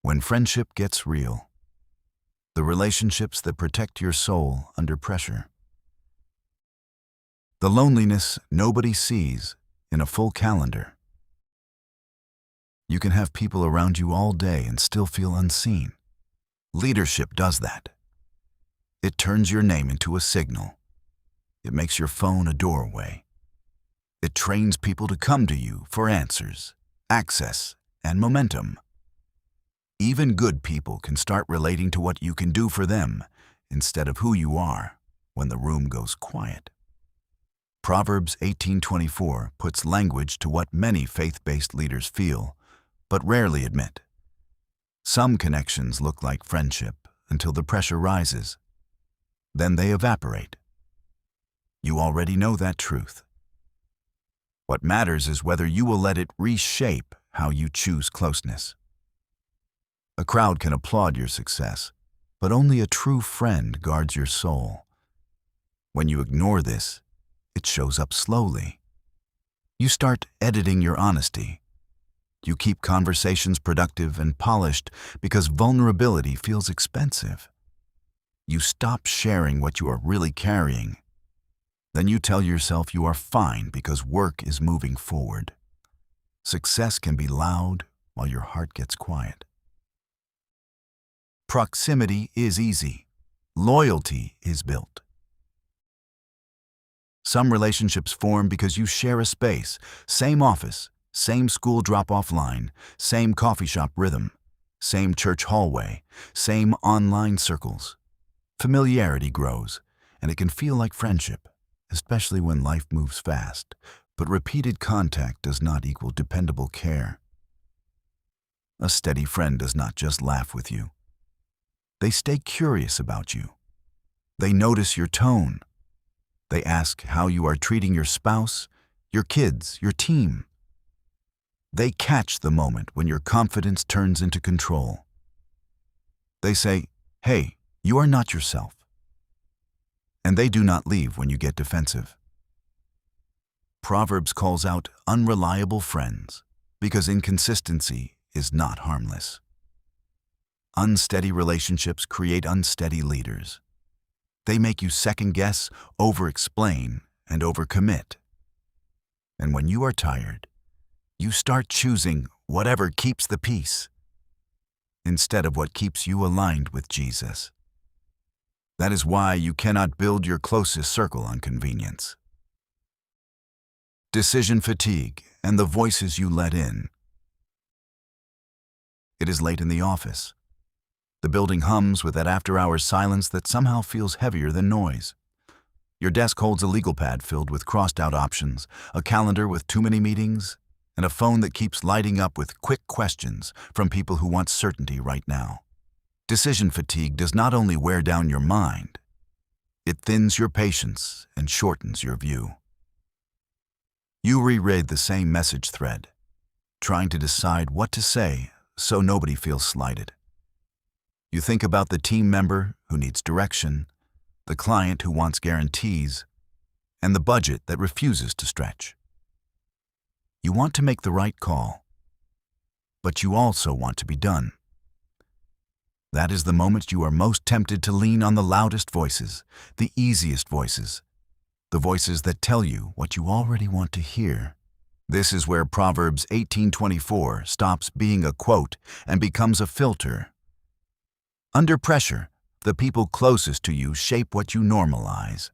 When friendship gets real, the relationships that protect your soul under pressure. The loneliness nobody sees in a full calendar. You can have people around you all day and still feel unseen. Leadership does that. It turns your name into a signal. It makes your phone a doorway. It trains people to come to you for answers, access, and momentum. Even good people can start relating to what you can do for them instead of who you are when the room goes quiet. Proverbs 18:24 puts language to what many faith-based leaders feel, but rarely admit. Some connections look like friendship until the pressure rises. Then they evaporate. You already know that truth. What matters is whether you will let it reshape how you choose closeness. A crowd can applaud your success, but only a true friend guards your soul. When you ignore this, it shows up slowly. You start editing your honesty. You keep conversations productive and polished because vulnerability feels expensive. You stop sharing what you are really carrying. Then you tell yourself you are fine because work is moving forward. Success can be loud while your heart gets quiet. Proximity is easy. Loyalty is built. Some relationships form because you share a space, same office, same school drop-off line, same coffee shop rhythm, same church hallway, same online circles. Familiarity grows, and it can feel like friendship, especially when life moves fast. But repeated contact does not equal dependable care. A steady friend does not just laugh with you. They stay curious about you. They notice your tone. They ask how you are treating your spouse, your kids, your team. They catch the moment when your confidence turns into control. They say, "Hey, you are not yourself." And they do not leave when you get defensive. Proverbs calls out unreliable friends because inconsistency is not harmless. Unsteady relationships create unsteady leaders. They make you second-guess, over-explain, and overcommit. And when you are tired, you start choosing whatever keeps the peace instead of what keeps you aligned with Jesus. That is why you cannot build your closest circle on convenience. Decision fatigue and the voices you let in. It is late in the office. The building hums with that after-hours silence that somehow feels heavier than noise. Your desk holds a legal pad filled with crossed-out options, a calendar with too many meetings, and a phone that keeps lighting up with quick questions from people who want certainty right now. Decision fatigue does not only wear down your mind, it thins your patience and shortens your view. You reread the same message thread, trying to decide what to say so nobody feels slighted. You think about the team member who needs direction, the client who wants guarantees, and the budget that refuses to stretch. You want to make the right call, but you also want to be done. That is the moment you are most tempted to lean on the loudest voices, the easiest voices, the voices that tell you what you already want to hear. This is where Proverbs 18:24 stops being a quote and becomes a filter. Under pressure, the people closest to you shape what you normalize.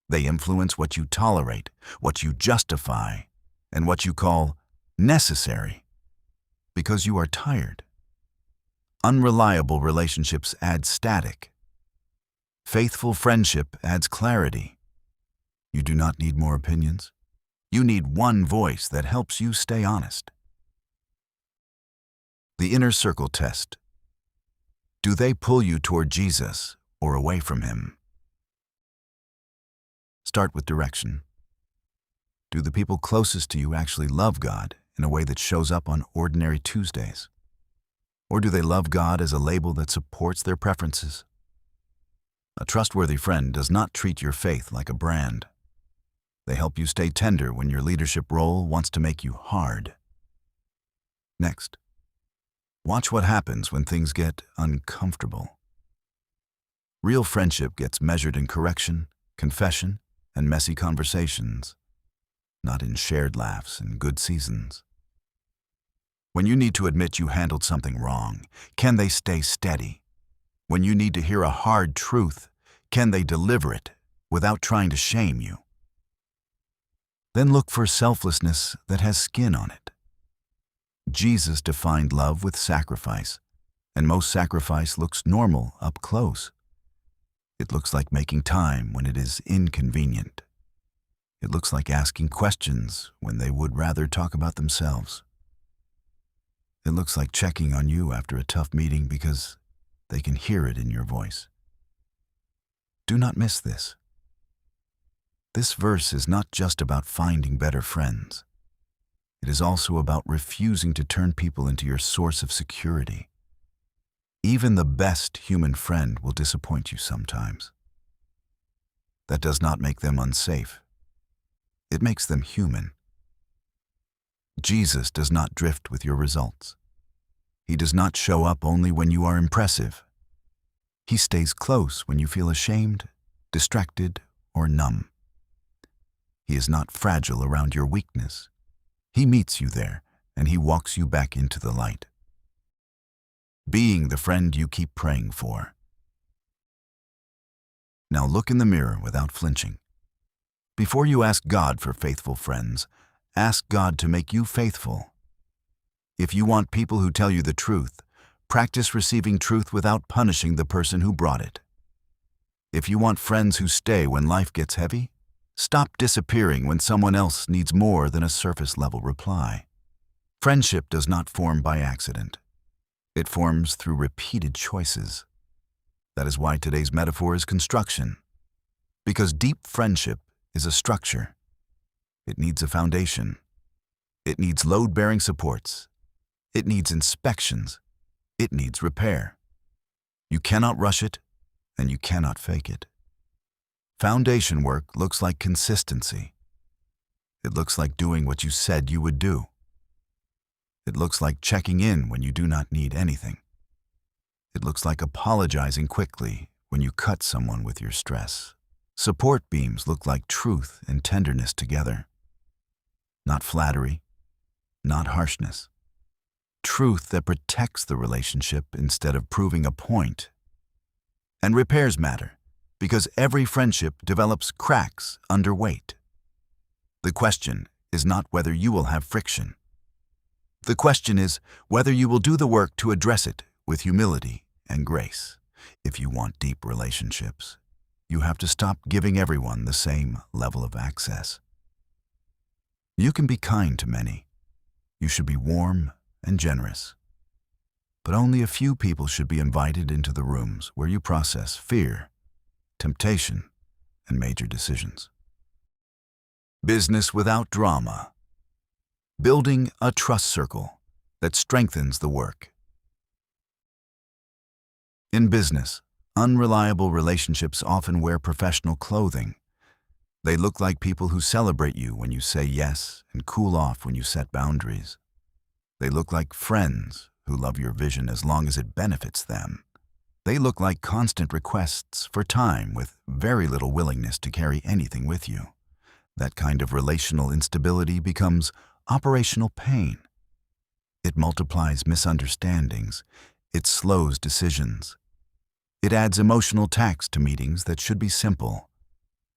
They influence what you tolerate, what you justify, and what you call necessary, because you are tired. Unreliable relationships add static. Faithful friendship adds clarity. You do not need more opinions. You need one voice that helps you stay honest. The inner circle test. Do they pull you toward Jesus or away from him? Start with direction. Do the people closest to you actually love God in a way that shows up on ordinary Tuesdays? Or do they love God as a label that supports their preferences? A trustworthy friend does not treat your faith like a brand. They help you stay tender when your leadership role wants to make you hard. Next, Watch what happens when things get uncomfortable. Real friendship gets measured in correction, confession, and messy conversations, not in shared laughs and good seasons. When you need to admit you handled something wrong, can they stay steady? When you need to hear a hard truth, can they deliver it without trying to shame you? Then look for selflessness that has skin on it. Jesus defined love with sacrifice, and most sacrifice looks normal up close. It looks like making time when it is inconvenient. It looks like asking questions when they would rather talk about themselves. It looks like checking on you after a tough meeting because they can hear it in your voice. Do not miss this. This verse is not just about finding better friends. It is also about refusing to turn people into your source of security. Even the best human friend will disappoint you sometimes. That does not make them unsafe. It makes them human. Jesus does not drift with your results. He does not show up only when you are impressive. He stays close when you feel ashamed, distracted, or numb. He is not fragile around your weakness. He meets you there, and he walks you back into the light. Being the friend you keep praying for. Now look in the mirror without flinching. Before you ask God for faithful friends, ask God to make you faithful. If you want people who tell you the truth, practice receiving truth without punishing the person who brought it. If you want friends who stay when life gets heavy, stop disappearing when someone else needs more than a surface-level reply. Friendship does not form by accident. It forms through repeated choices. That is why today's metaphor is construction. Because deep friendship is a structure. It needs a foundation. It needs load-bearing supports. It needs inspections. It needs repair. You cannot rush it, and you cannot fake it. Foundation work looks like consistency. It looks like doing what you said you would do. It looks like checking in when you do not need anything. It looks like apologizing quickly when you cut someone with your stress. Support beams look like truth and tenderness together. Not flattery, not harshness. Truth that protects the relationship instead of proving a point. And repairs matter, because every friendship develops cracks under weight. The question is not whether you will have friction. The question is whether you will do the work to address it with humility and grace. If you want deep relationships, you have to stop giving everyone the same level of access. You can be kind to many. You should be warm and generous. But only a few people should be invited into the rooms where you process fear, temptation, and major decisions. Business without drama. Building a trust circle that strengthens the work. In business, unreliable relationships often wear professional clothing. They look like people who celebrate you when you say yes and cool off when you set boundaries. They look like friends who love your vision as long as it benefits them. They look like constant requests for time with very little willingness to carry anything with you. That kind of relational instability becomes operational pain. It multiplies misunderstandings. It slows decisions. It adds emotional tax to meetings that should be simple.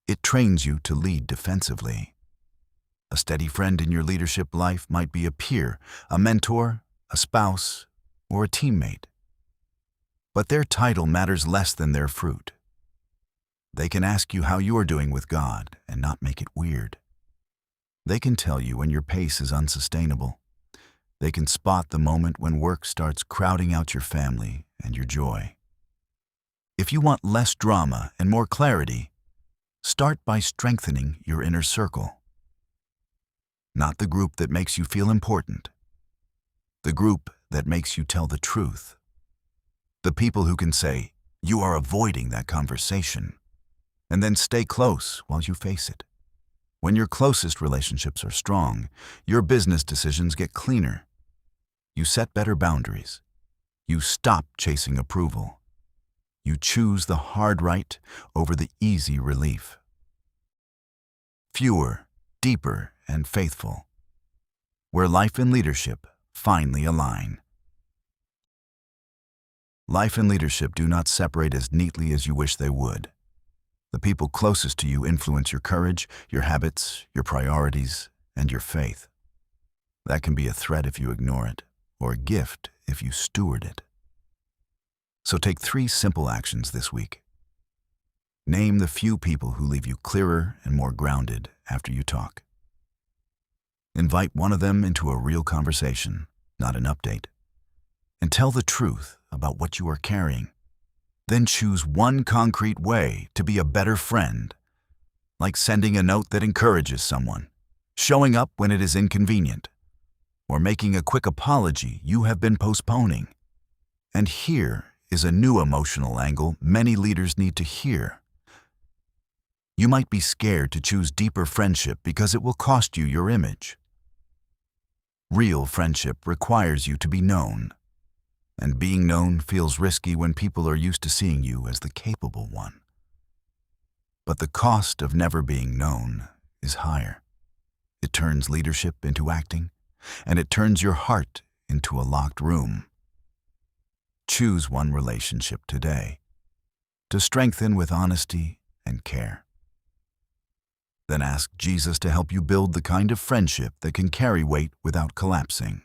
It trains you to lead defensively. A steady friend in your leadership life might be a peer, a mentor, a spouse, or a teammate. But their title matters less than their fruit. They can ask you how you are doing with God and not make it weird. They can tell you when your pace is unsustainable. They can spot the moment when work starts crowding out your family and your joy. If you want less drama and more clarity, start by strengthening your inner circle. Not the group that makes you feel important. The group that makes you tell the truth. The people who can say, "You are avoiding that conversation," and then stay close while you face it. When your closest relationships are strong, your business decisions get cleaner. You set better boundaries. You stop chasing approval. You choose the hard right over the easy relief. Fewer, deeper, and faithful. Where life and leadership finally align. Life and leadership do not separate as neatly as you wish they would. The people closest to you influence your courage, your habits, your priorities, and your faith. That can be a threat if you ignore it, or a gift if you steward it. So take 3 simple actions this week. Name the few people who leave you clearer and more grounded after you talk. Invite one of them into a real conversation, not an update. And tell the truth about what you are carrying. Then choose one concrete way to be a better friend, like sending a note that encourages someone, showing up when it is inconvenient, or making a quick apology you have been postponing. And here is a new emotional angle many leaders need to hear. You might be scared to choose deeper friendship because it will cost you your image. Real friendship requires you to be known, and being known feels risky when people are used to seeing you as the capable one. But the cost of never being known is higher. It turns leadership into acting, and it turns your heart into a locked room. Choose one relationship today to strengthen with honesty and care. Then ask Jesus to help you build the kind of friendship that can carry weight without collapsing.